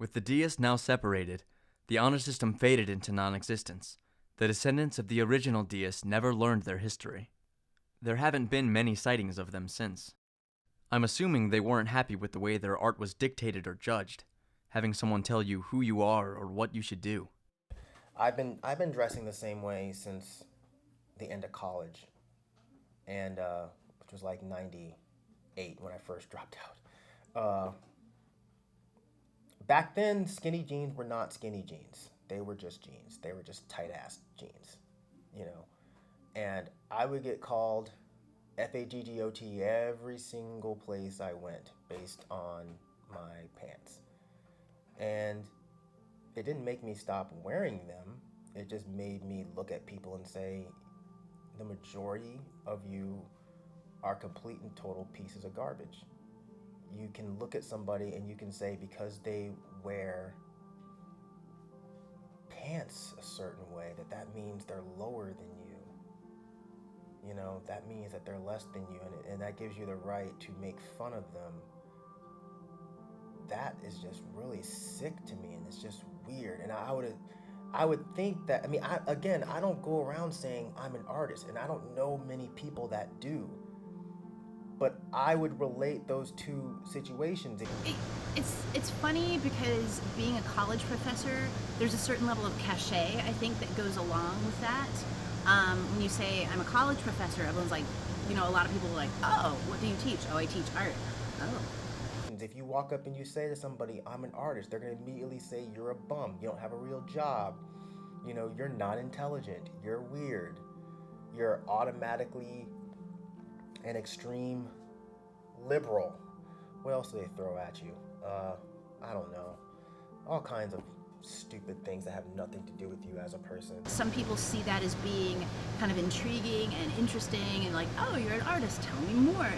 With the deists now separated, the honor system faded into non-existence. The descendants of the original deists never learned their history. There haven't been many sightings of them since. I'm assuming they weren't happy with the way their art was dictated or judged, having someone tell you who you are or what you should do. I've been dressing the same way since the end of college, and which was like '98 when I first dropped out. Back then, skinny jeans were not skinny jeans. They were just jeans. They were just tight-ass jeans, you know. And I would get called FAGGOT every single place I went based on my pants. And it didn't make me stop wearing them. It just made me look at people and say, the majority of you are complete and total pieces of garbage. You can look at somebody and you can say because they wear pants a certain way, that means they're lower than you. You know, that means that they're less than you, and that gives you the right to make fun of them. That is just really sick to me, and it's just weird. And I would think that, I mean, I don't go around saying I'm an artist, and I don't know many people that do. But I would relate those two situations. It's funny because being a college professor, there's a certain level of cachet, I think, that goes along with that. When you say, I'm a college professor, everyone's like, you know, a lot of people are like, oh, what do you teach? Oh, I teach art. Oh. If you walk up and you say to somebody, I'm an artist, they're going to immediately say you're a bum. You don't have a real job. You know, you're not intelligent. You're weird. You're automatically an extreme liberal. What else do they throw at you? I don't know. All kinds of stupid things that have nothing to do with you as a person. Some people see that as being kind of intriguing and interesting and like, oh, you're an artist, tell me more.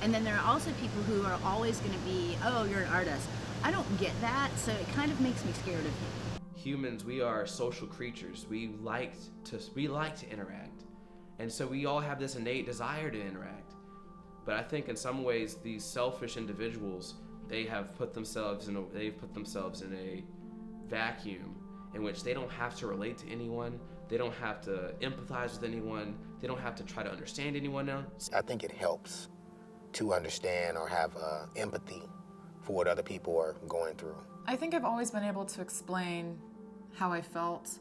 And then there are also people who are always going to be, oh, you're an artist. I don't get that, so it kind of makes me scared of you. Humans, we are social creatures. We like to interact. And so we all have this innate desire to interact. But I think in some ways these selfish individuals, they've put themselves in a vacuum in which they don't have to relate to anyone. They don't have to empathize with anyone. They don't have to try to understand anyone else. I think it helps to understand or have empathy for what other people are going through. I think I've always been able to explain how I felt.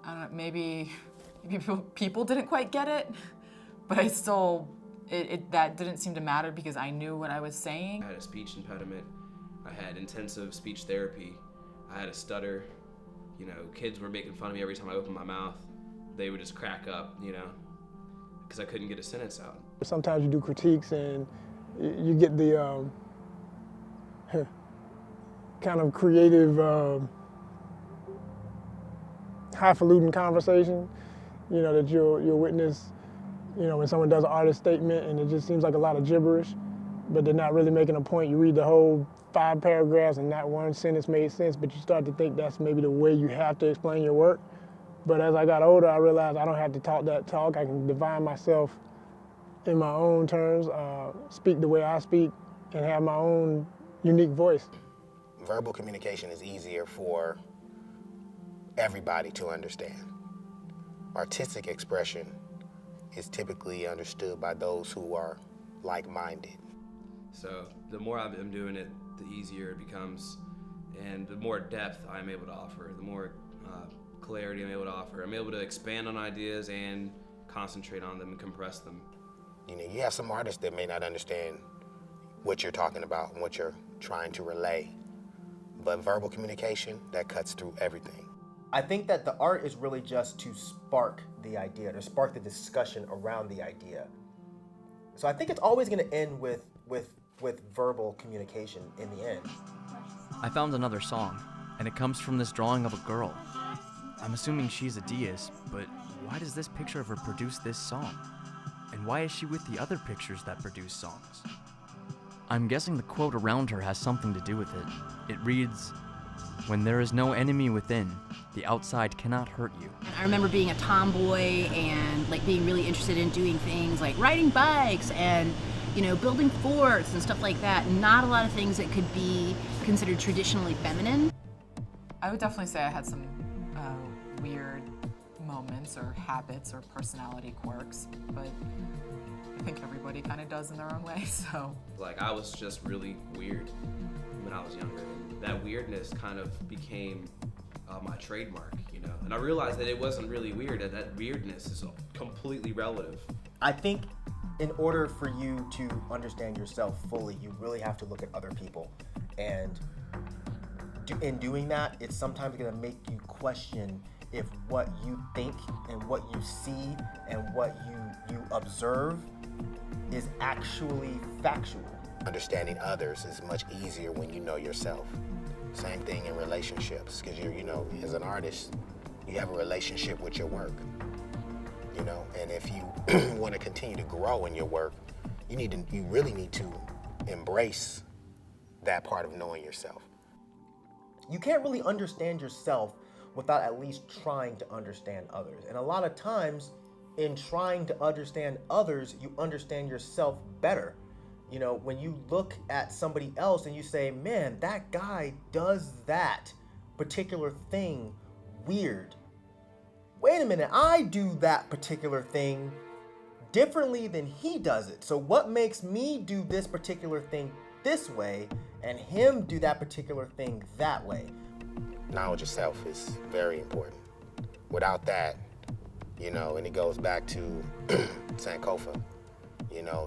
I don't know, maybe people didn't quite get it, but I still, that didn't seem to matter because I knew what I was saying. I had a speech impediment. I had intensive speech therapy. I had a stutter. You know, kids were making fun of me every time I opened my mouth. They would just crack up, you know, because I couldn't get a sentence out. Sometimes you do critiques and you get the kind of creative, highfalutin conversation, you know, that you'll witness, you know, when someone does an artist statement and it just seems like a lot of gibberish, but they're not really making a point. You read the whole 5 paragraphs and not one sentence made sense, but you start to think that's maybe the way you have to explain your work. But as I got older, I realized I don't have to talk that talk. I can define myself in my own terms, speak the way I speak, and have my own unique voice. Verbal communication is easier for everybody to understand. Artistic expression is typically understood by those who are like-minded. So the more I'm doing it, the easier it becomes, and the more depth I'm able to offer, the more clarity I'm able to offer. I'm able to expand on ideas and concentrate on them and compress them. You know, you have some artists that may not understand what you're talking about and what you're trying to relay, but verbal communication, that cuts through everything. I think that the art is really just to spark the idea, to spark the discussion around the idea. So I think it's always going to end with verbal communication in the end. I found another song, and it comes from this drawing of a girl. I'm assuming she's a deist, but why does this picture of her produce this song? And why is she with the other pictures that produce songs? I'm guessing the quote around her has something to do with it. It reads, "When there is no enemy within, the outside cannot hurt you." I remember being a tomboy and like being really interested in doing things like riding bikes and building forts and stuff like that. Not a lot of things that could be considered traditionally feminine. I would definitely say I had some weird moments or habits or personality quirks, but I think everybody kind of does in their own way, so. Like, I was just really weird when I was younger, and that weirdness kind of became my trademark, And I realized that it wasn't really weird, that weirdness is completely relative. I think in order for you to understand yourself fully, you really have to look at other people. And in doing that, it's sometimes going to make you question if what you think and what you see and what you observe is actually factual. Understanding others is much easier when you know yourself. Same thing in relationships, because as an artist, you have a relationship with your work. And if you want to continue to grow in your work, you really need to embrace that part of knowing yourself. You can't really understand yourself without at least trying to understand others. And a lot of times, in trying to understand others, you understand yourself better. When you look at somebody else and you say, man, that guy does that particular thing weird. Wait a minute, I do that particular thing differently than he does it. So what makes me do this particular thing this way and him do that particular thing that way? Knowledge of self is very important. Without that, and it goes back to Sankofa,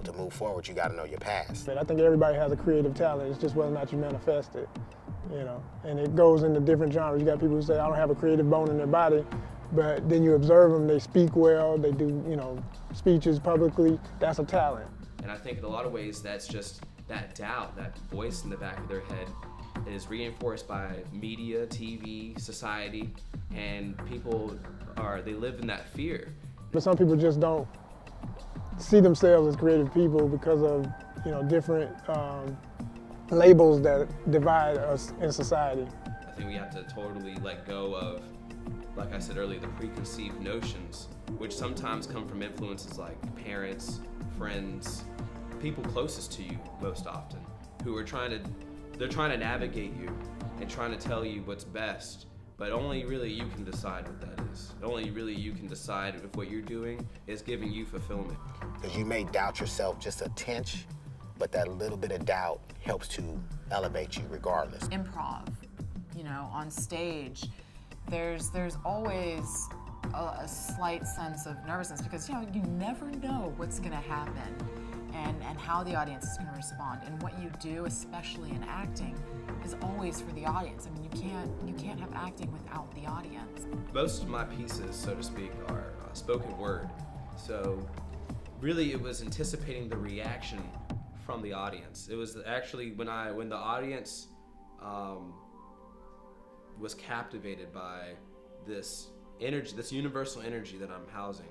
to move forward, you got to know your past. I think everybody has a creative talent. It's just whether or not you manifest it, And it goes into different genres. You got people who say, I don't have a creative bone in their body, but then you observe them, they speak well, they do, speeches publicly. That's a talent. And I think in a lot of ways, that's just that doubt, that voice in the back of their head is reinforced by media, TV, society, and people they live in that fear. But some people just don't see themselves as creative people because of, different labels that divide us in society. I think we have to totally let go of, like I said earlier, the preconceived notions, which sometimes come from influences like parents, friends, people closest to you most often, who are trying to navigate you and trying to tell you what's best, but only really you can decide what that is. Only really you can decide if what you're doing is giving you fulfillment. Because you may doubt yourself just a tinch, but that little bit of doubt helps to elevate you regardless. Improv, on stage, there's always a slight sense of nervousness because, you never know what's gonna happen and how the audience is gonna respond. And what you do, especially in acting, is always for the audience. I mean, you can't have acting without the audience. Most of my pieces, so to speak, are spoken word. So really it was anticipating the reaction from the audience. It was actually when the audience was captivated by this energy, this universal energy that I'm housing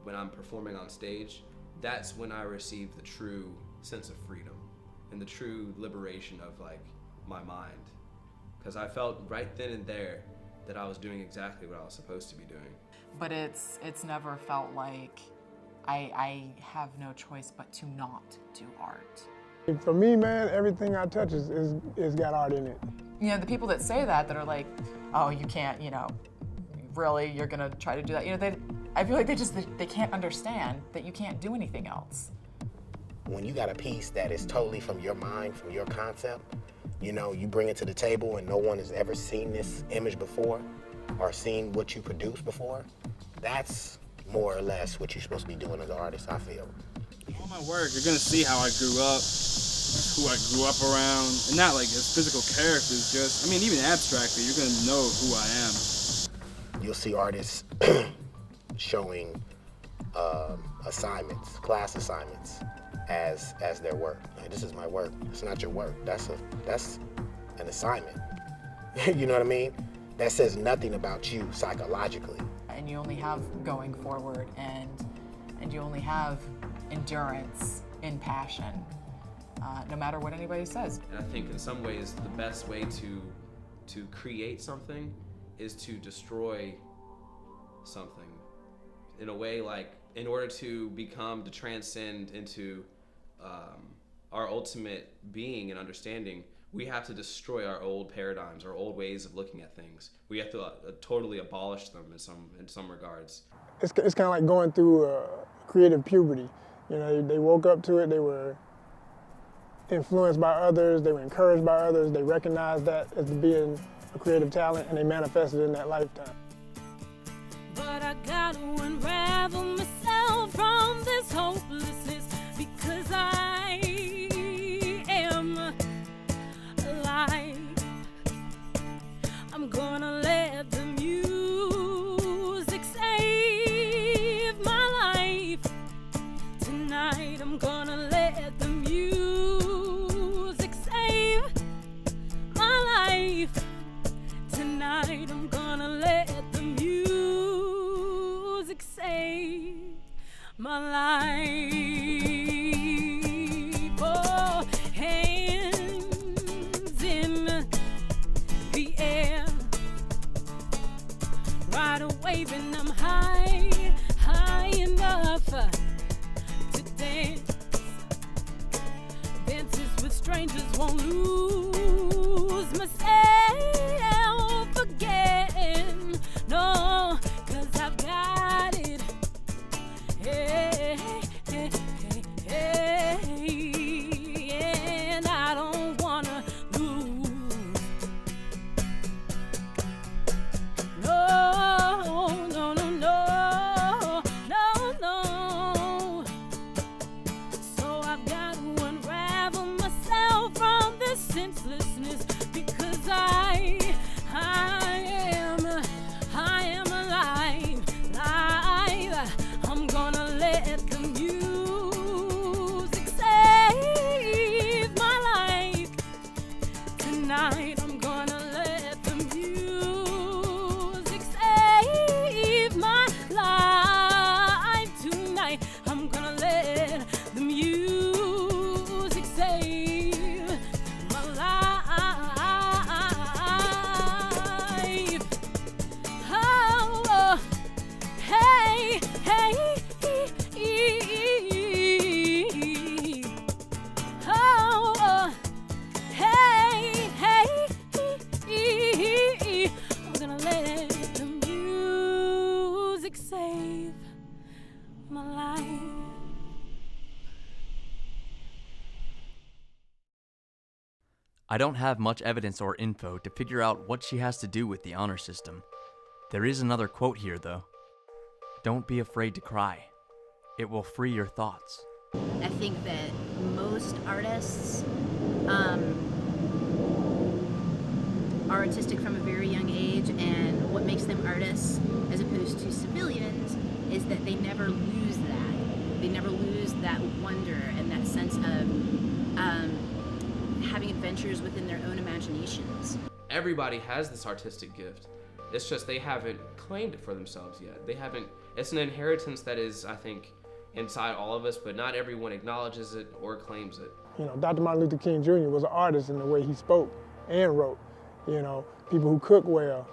when I'm performing on stage, that's when I received the true sense of freedom and the true liberation of my mind. Because I felt right then and there that I was doing exactly what I was supposed to be doing. But it's never felt like I have no choice but to not do art. For me, man, everything I touch is got art in it. The people that say that are like, oh, you can't, really, you're gonna try to do that. I feel like they can't understand that you can't do anything else. When you got a piece that is totally from your mind, from your concept, you bring it to the table and no one has ever seen this image before or seen what you produced before, that's more or less what you're supposed to be doing as an artist, I feel. All my work, you're gonna see how I grew up, who I grew up around, and not like as physical characters, even abstractly, you're gonna know who I am. You'll see artists showing assignments, class assignments, as their work. Like, this is my work. It's not your work. That's an assignment. You know what I mean? That says nothing about you psychologically. And you only have going forward, and you only have endurance in passion, no matter what anybody says. And I think in some ways the best way to create something is to destroy something. In a way, like, in order to transcend into our ultimate being and understanding, we have to destroy our old paradigms, our old ways of looking at things. We have to totally abolish them in some regards. It's kind of like going through creative puberty. You know, they woke up to it, they were influenced by others, they were encouraged by others, they recognized that as being a creative talent, and they manifested in that lifetime. But I gotta unravel myself from this hopelessness, because I am alive. I'm gonna let the music save my life. Tonight I'm gonna let the music save my life. Tonight I'm gonna let the music save my life. Oh, hands in the air, rider waving, I'm high enough to dance. Dances with strangers, won't lose myself again. No, 'cause I've got it. Hey, hey, hey, hey, and I don't wanna lose. No, no, no, no, no, no. So I've got to unravel myself from this senselessness, because I am alive. I'm gonna let the music save my life. Tonight I'm gonna let the music save my life. Tonight I'm gonna let the music save my life. Oh, hey, hey, oh, hey, hey, I'm gonna let the music save my life. I don't have much evidence or info to figure out what she has to do with the honor system. There is another quote here, though. Don't be afraid to cry. It will free your thoughts. I think that most artists are artistic from a very young age, and what makes them artists as opposed to civilians is that they never lose that. They never lose that wonder and that sense of having adventures within their own imaginations. Everybody has this artistic gift. It's just they haven't claimed it for themselves yet. They haven't. It's an inheritance that is, I think, inside all of us, but not everyone acknowledges it or claims it. You know, Dr. Martin Luther King Jr. was an artist in the way he spoke and wrote. You know, people who cook well,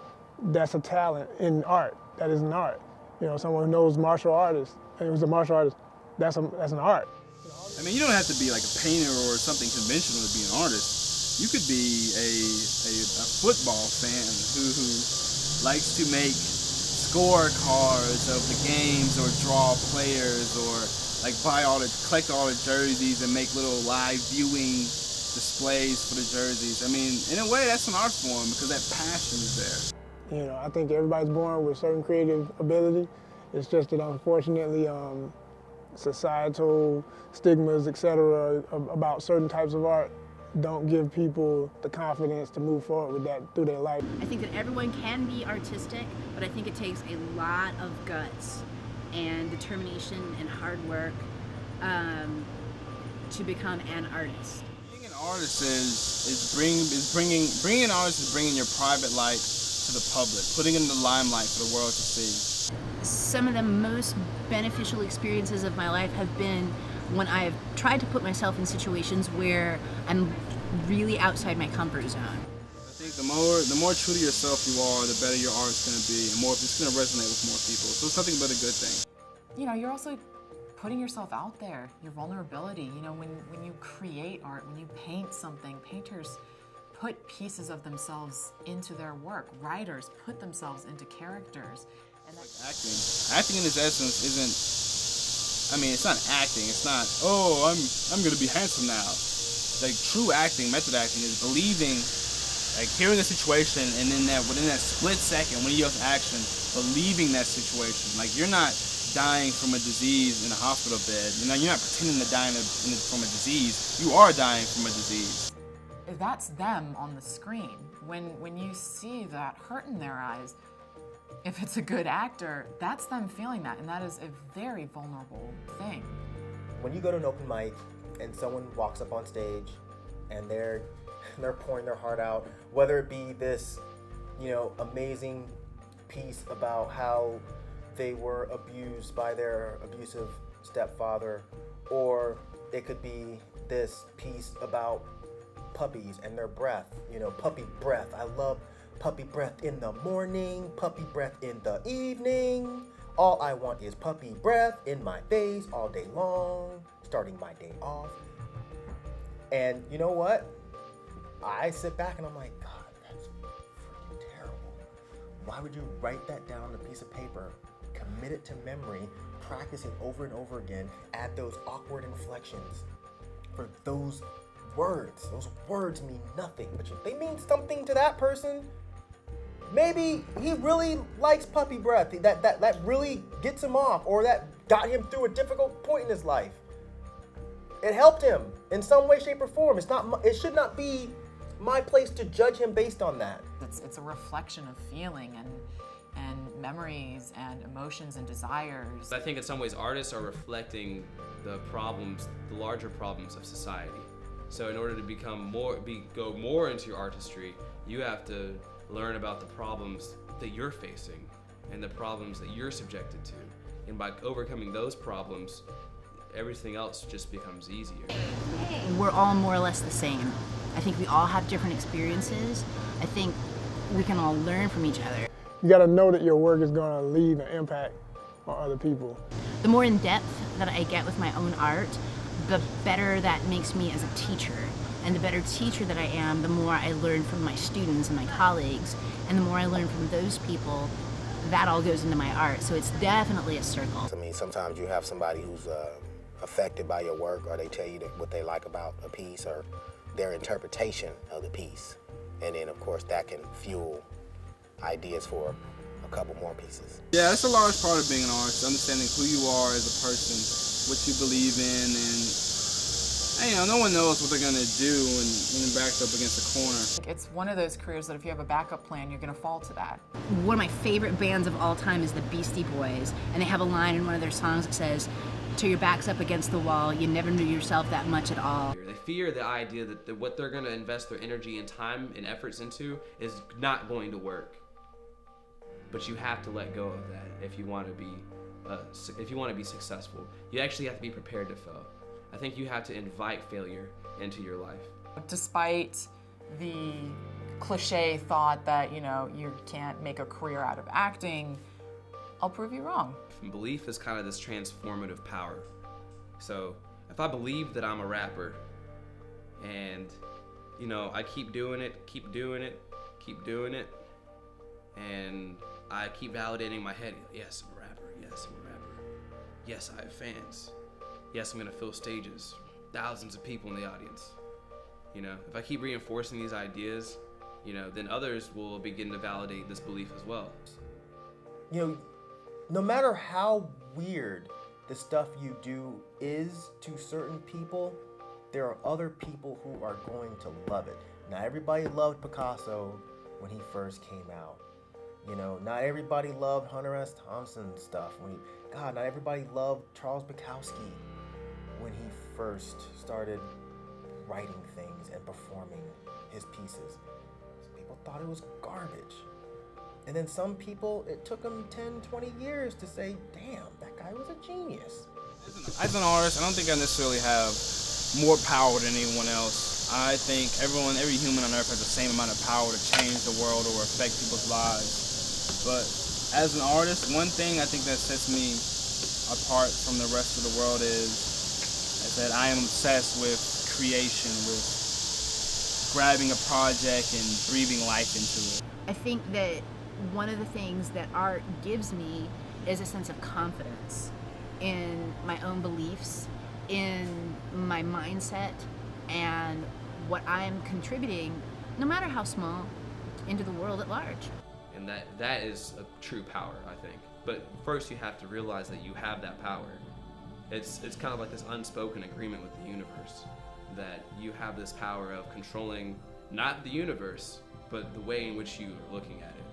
that's a talent in art. That is an art. You know, someone who knows martial artists and who's a martial artist, that's an art. I mean, you don't have to be like a painter or something conventional to be an artist. You could be a football fan who likes to make scorecards of the games or draw players or like collect all the jerseys and make little live viewing displays for the jerseys. I mean, in a way, that's an art form because that passion is there. You know, I think everybody's born with certain creative ability. It's just that unfortunately, societal stigmas, etc., about certain types of art don't give people the confidence to move forward with that through their life. I think that everyone can be artistic, but I think it takes a lot of guts and determination and hard work to become an artist. Being an artist is bringing an artist is bringing your private light to the public, putting it in the limelight for the world to see. Some of the most beneficial experiences of my life have been when I have tried to put myself in situations where I'm really outside my comfort zone. I think the more true to yourself you are, the better your art's going to be, and more it's going to resonate with more people. So it's nothing but a good thing. You know, you're also putting yourself out there, your vulnerability. You know, when you create art, when you paint something, painters put pieces of themselves into their work. Writers put themselves into characters. And Acting in its essence isn't, I mean, it's not acting. It's not, oh, I'm gonna be handsome now. Like, true acting, method acting, is believing, like, hearing a situation, and then within that split second when you have action, believing that situation. Like, you're not dying from a disease in a hospital bed. You know, you're not pretending to die from a disease. You are dying from a disease. that's them on the screen. When you see that hurt in their eyes, if it's a good actor, that's them feeling that, and that is a very vulnerable thing. When you go to an open mic and someone walks up on stage and they're pouring their heart out, whether it be this, amazing piece about how they were abused by their abusive stepfather, or it could be this piece about puppies and their breath, puppy breath. I love puppy breath in the morning, puppy breath in the evening. All I want is puppy breath in my face all day long, starting my day off. And you know what? I sit back and I'm like, God, that's freaking terrible. Why would you write that down on a piece of paper, commit it to memory, practice it over and over again, add those awkward inflections for those words? Those words mean nothing, but they mean something to that person. Maybe he really likes puppy breath. That really gets him off, or that got him through a difficult point in his life. It helped him in some way, shape, or form. It should not be my place to judge him based on that. It's a reflection of feeling and memories and emotions and desires. I think in some ways artists are reflecting the problems, the larger problems of society. So in order to go more into your artistry, you have to learn about the problems that you're facing and the problems that you're subjected to. And by overcoming those problems, everything else just becomes easier. We're all more or less the same. I think we all have different experiences. I think we can all learn from each other. You got to know that your work is going to leave an impact on other people. The more in depth that I get with my own art, the better that makes me as a teacher. And the better teacher that I am, the more I learn from my students and my colleagues. And the more I learn from those people, that all goes into my art. So it's definitely a circle. I mean, sometimes you have somebody who's affected by your work, or they tell you what they like about a piece or their interpretation of the piece. And then, of course, that can fuel ideas for a couple more pieces. Yeah, that's a large part of being an artist, understanding who you are as a person, what you believe in, and no one knows what they're gonna do when they're backed up against a corner. It's one of those careers that if you have a backup plan, you're gonna fall to that. One of my favorite bands of all time is the Beastie Boys, and they have a line in one of their songs that says, "Till your back's up against the wall, you never knew yourself that much at all." They fear the idea that what they're gonna invest their energy and time and efforts into is not going to work. But you have to let go of that if you want to be successful. You actually have to be prepared to fail. I think you have to invite failure into your life. Despite the cliche thought that, you can't make a career out of acting, I'll prove you wrong. Belief is kind of this transformative power. So if I believe that I'm a rapper and, I keep doing it, and I keep validating my head, yes, I'm a rapper, yes, I'm a rapper. Yes, I have fans. Yes, I'm gonna fill stages, thousands of people in the audience. If I keep reinforcing these ideas, then others will begin to validate this belief as well. No matter how weird the stuff you do is to certain people, there are other people who are going to love it. Not everybody loved Picasso when he first came out. Not everybody loved Hunter S. Thompson's stuff. Not everybody loved Charles Bukowski when he first started writing things and performing his pieces. People thought it was garbage. And then some people, it took them 10, 20 years to say, damn, that guy was a genius. As an artist, I don't think I necessarily have more power than anyone else. I think every human on earth has the same amount of power to change the world or affect people's lives. But as an artist, one thing I think that sets me apart from the rest of the world is that I am obsessed with creation, with grabbing a project and breathing life into it. I think that one of the things that art gives me is a sense of confidence in my own beliefs, in my mindset, and what I'm contributing, no matter how small, into the world at large. And that is a true power, I think. But first you have to realize that you have that power. It's kind of like this unspoken agreement with the universe, that you have this power of controlling not the universe, but the way in which you are looking at it.